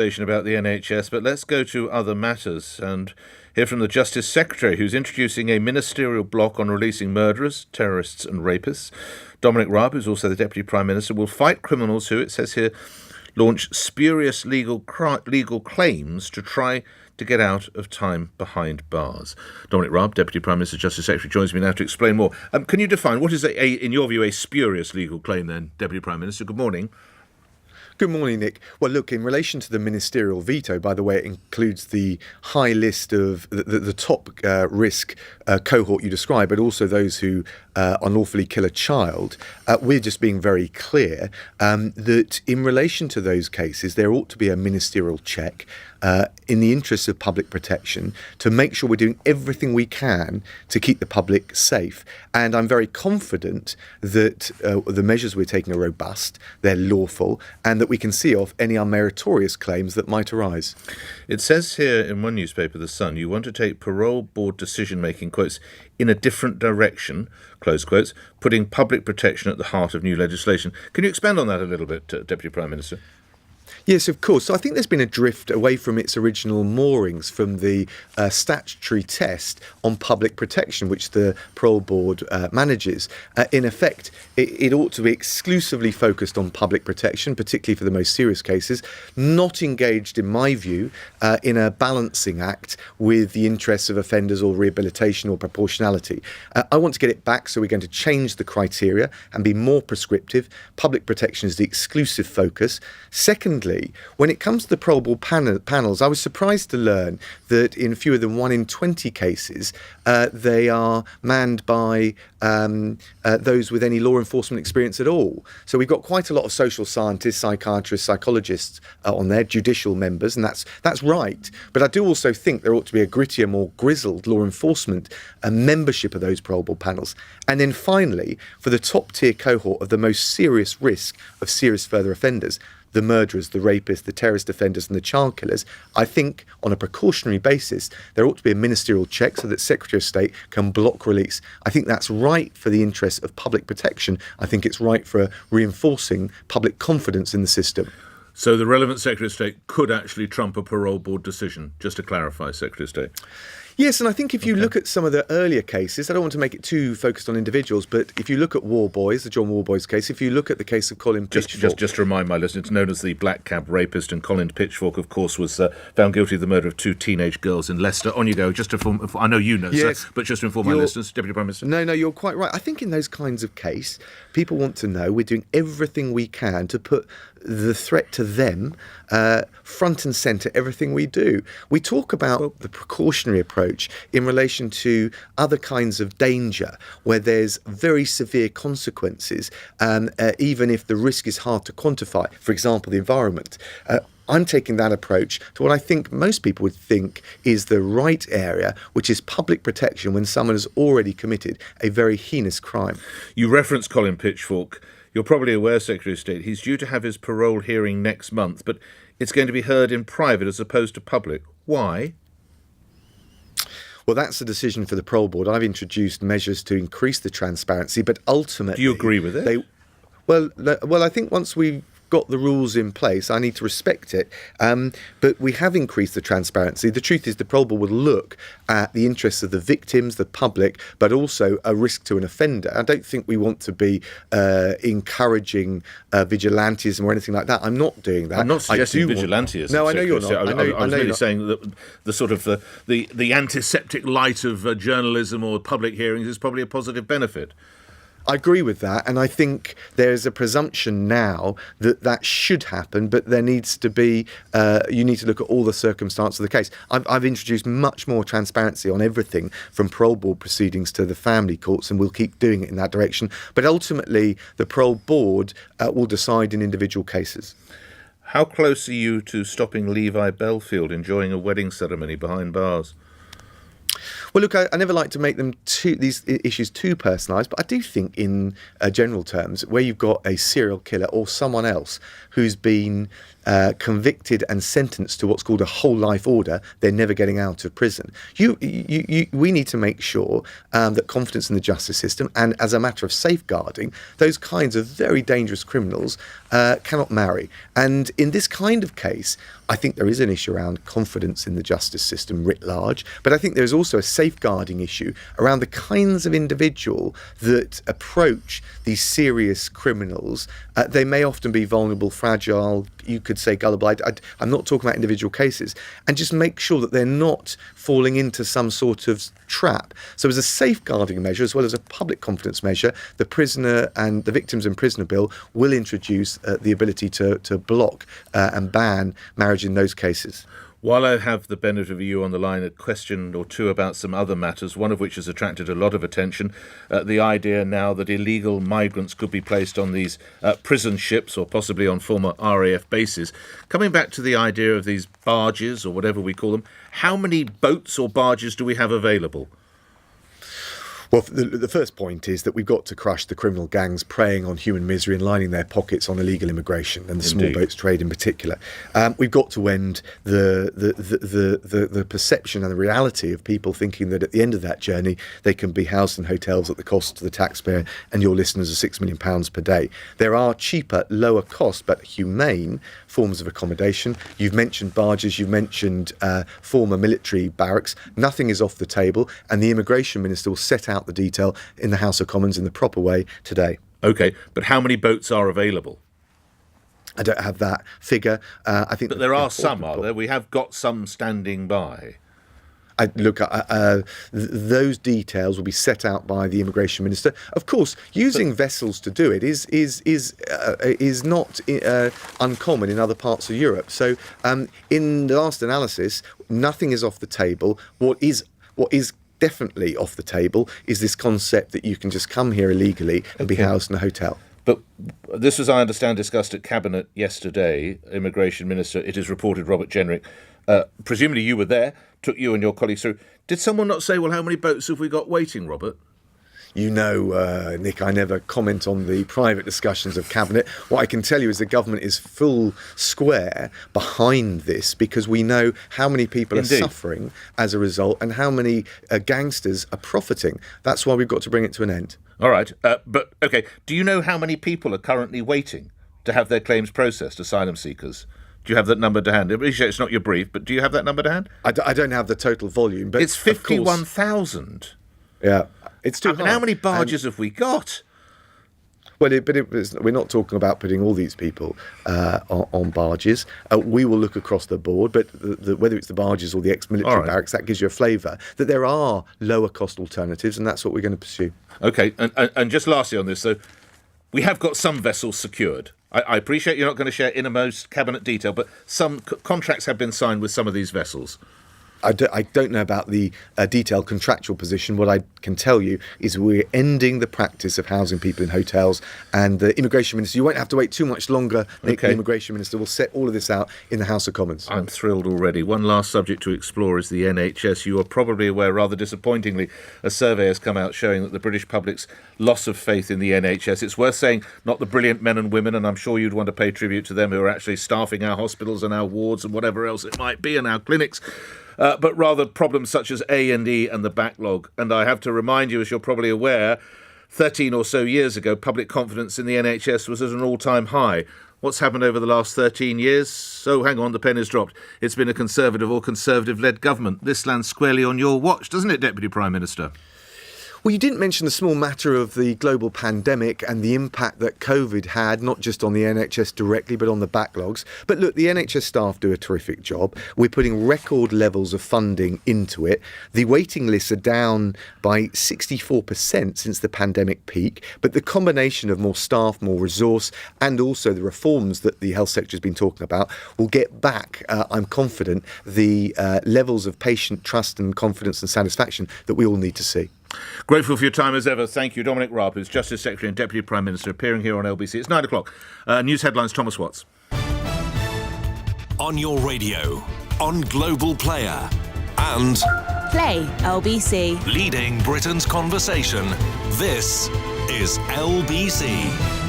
About the NHS, but let's go to other matters and hear from the Justice Secretary, who's introducing a ministerial block on releasing murderers, terrorists and rapists. Dominic Raab, who's also the Deputy Prime Minister, will fight criminals who, it says here, launch spurious legal claims to try to get out of time behind bars. Dominic Raab, Deputy Prime Minister, Justice Secretary, joins me now to explain more. Can you define what is, in your view, a spurious legal claim then, Deputy Prime Minister? Good morning. Good morning, Nick. Well, look, in relation to the ministerial veto, by the way, it includes the high list of the top risk cohort you described, but also those who unlawfully kill a child. We're just being very clear that in relation to those cases, there ought to be a ministerial check in the interests of public protection to make sure we're doing everything we can to keep the public safe. And I'm very confident that the measures we're taking are robust, they're lawful, and that we can see off any unmeritorious claims that might arise. It says here in one newspaper, The Sun, you want to take parole board decision-making, quotes, in a different direction, close quotes, putting public protection at the heart of new legislation. Can you expand on that a little bit, Deputy Prime Minister? Yes, of course. So I think there's been a drift away from its original moorings from the statutory test on public protection, which the Parole Board manages. In effect, it ought to be exclusively focused on public protection, particularly for the most serious cases, not engaged, in my view, in a balancing act with the interests of offenders or rehabilitation or proportionality. I want to get it back, so we're going to change the criteria and be more prescriptive. Public protection is the exclusive focus. Secondly, when it comes to the Parole Board panels, I was surprised to learn that in fewer than 1 in 20 cases, they are manned by those with any law enforcement experience at all. So we've got quite a lot of social scientists, psychiatrists, psychologists on there, judicial members, and that's right. But I do also think there ought to be a grittier, more grizzled law enforcement membership of those Parole Board panels. And then finally, for the top tier cohort of the most serious risk of serious further offenders, the murderers, the rapists, the terrorist offenders and the child killers, I think on a precautionary basis, there ought to be a ministerial check so that Secretary of State can block release. I think that's right for the interests of public protection. I think it's right for reinforcing public confidence in the system. So the relevant Secretary of State could actually trump a parole board decision, just to clarify, Secretary of State. Yes, and I think if you look at some of the earlier cases, I don't want to make it too focused on individuals, but if you look at Warboys, the John Warboys case, if you look at the case of Colin Pitchfork... Just to remind my listeners, it's known as the Black Cab Rapist, and Colin Pitchfork, of course, was found guilty of the murder of 2 teenage girls in Leicester. On you go, just to inform... I know you know, yes, sir, but just to inform my listeners, Deputy Prime Minister. No, you're quite right. I think in those kinds of case, people want to know we're doing everything we can to put the threat to them front and centre, everything we do. We talk about the precautionary approach in relation to other kinds of danger where there's very severe consequences, even if the risk is hard to quantify. For example, the environment. I'm taking that approach to what I think most people would think is the right area, which is public protection when someone has already committed a very heinous crime. You referenced Colin Pitchfork. You're probably aware, Secretary of State, he's due to have his parole hearing next month, but it's going to be heard in private as opposed to public. Why? Well, that's a decision for the Parole Board. I've introduced measures to increase the transparency, but ultimately... Do you agree with it? Well, I think once we've got the rules in place, I need to respect it. But we have increased the transparency. The truth is the Parole Board will look at the interests of the victims, the public, but also a risk to an offender. I don't think we want to be encouraging vigilantism or anything like that. I'm not doing that. I'm not suggesting vigilantism. No, I know you're not. I was merely saying that the sort of the antiseptic light of journalism or public hearings is probably a positive benefit. I agree with that, and I think there's a presumption now that should happen, but there needs to be, you need to look at all the circumstances of the case. I've introduced much more transparency on everything from parole board proceedings to the family courts, and we'll keep doing it in that direction. But ultimately, the parole board will decide in individual cases. How close are you to stopping Levi Belfield enjoying a wedding ceremony behind bars? Well, look, I never like to make these issues too personalised, but I do think in general terms, where you've got a serial killer or someone else who's been convicted and sentenced to what's called a whole life order, they're never getting out of prison. We need to make sure that confidence in the justice system, and as a matter of safeguarding, those kinds of very dangerous criminals cannot marry. And in this kind of case, I think there is an issue around confidence in the justice system writ large, but I think there's also a safeguarding issue around the kinds of individual that approach these serious criminals. They may often be vulnerable, fragile, you could say gullible. I'm not talking about individual cases, and just make sure that they're not falling into some sort of trap. So as a safeguarding measure, as well as a public confidence measure, the prisoner and the Victims in Prisoner Bill will introduce the ability to block and ban marriage in those cases. While I have the benefit of you on the line, a question or two about some other matters, one of which has attracted a lot of attention, the idea now that illegal migrants could be placed on these prison ships or possibly on former RAF bases. Coming back to the idea of these barges, or whatever we call them, how many boats or barges do we have available? Well, the first point is that we've got to crush the criminal gangs preying on human misery and lining their pockets on illegal immigration and the small boats trade in particular. We've got to end the perception and the reality of people thinking that at the end of that journey they can be housed in hotels at the cost to the taxpayer and your listeners of £6 million per day. There are cheaper, lower cost but humane forms of accommodation. You've mentioned barges, you've mentioned former military barracks. Nothing is off the table, and the Immigration Minister will set out the detail in the House of Commons in the proper way today. OK, but how many boats are available? I don't have that figure. I think, but there are some, are there? We have got some standing by. Those details will be set out by the Immigration Minister. Of course, using vessels to do it is not uncommon in other parts of Europe. So, in the last analysis, nothing is off the table. What is definitely off the table is this concept that you can just come here illegally and be housed in a hotel. But this was, I understand, discussed at Cabinet yesterday. Immigration Minister, it is reported, Robert Jenrick, presumably you were there, took you and your colleagues through. Did someone not say, well, how many boats have we got waiting, Robert? You know, Nick, I never comment on the private discussions of Cabinet. What I can tell you is the government is full square behind this, because we know how many people are suffering as a result and how many gangsters are profiting. That's why we've got to bring it to an end. All right. But, OK, do you know how many people are currently waiting to have their claims processed, asylum seekers? Do you have that number to hand? I appreciate it's not your brief, but do you have that number to hand? I don't have the total volume, but it's 51,000. Yeah, it's too high. And how many barges have we got? Well, we're not talking about putting all these people on barges. We will look across the board, but whether it's the barges or the ex-military barracks, that gives you a flavour that there are lower cost alternatives, and that's what we're going to pursue. OK, and just lastly on this, so we have got some vessels secured. I appreciate you're not going to share innermost Cabinet detail, but some contracts have been signed with some of these vessels. I don't know about the detailed contractual position. What I can tell you is we're ending the practice of housing people in hotels, and the Immigration Minister, you won't have to wait too much longer, Nick, the Immigration Minister will set all of this out in the House of Commons. I'm thrilled already. One last subject to explore is the NHS. You are probably aware, rather disappointingly, a survey has come out showing that the British public's loss of faith in the NHS. It's worth saying, not the brilliant men and women, and I'm sure you'd want to pay tribute to them, who are actually staffing our hospitals and our wards and whatever else it might be, and our clinics, but rather problems such as A&E and the backlog. And I have to remind you, as you're probably aware, 13 or so years ago, public confidence in the NHS was at an all-time high. What's happened over the last 13 years? So, hang on, the pen has dropped. It's been a Conservative or Conservative-led government. This lands squarely on your watch, doesn't it, Deputy Prime Minister? Well, you didn't mention the small matter of the global pandemic and the impact that COVID had, not just on the NHS directly, but on the backlogs. But look, the NHS staff do a terrific job. We're putting record levels of funding into it. The waiting lists are down by 64% since the pandemic peak. But the combination of more staff, more resource, and also the reforms that the health sector has been talking about will get back, I'm confident, the levels of patient trust and confidence and satisfaction that we all need to see. Grateful for your time as ever. Thank you. Dominic Raab, who's Justice Secretary and Deputy Prime Minister, appearing here on LBC. It's 9 o'clock. News headlines, Thomas Watts. On your radio, on Global Player, and Play LBC. Leading Britain's conversation. This is LBC.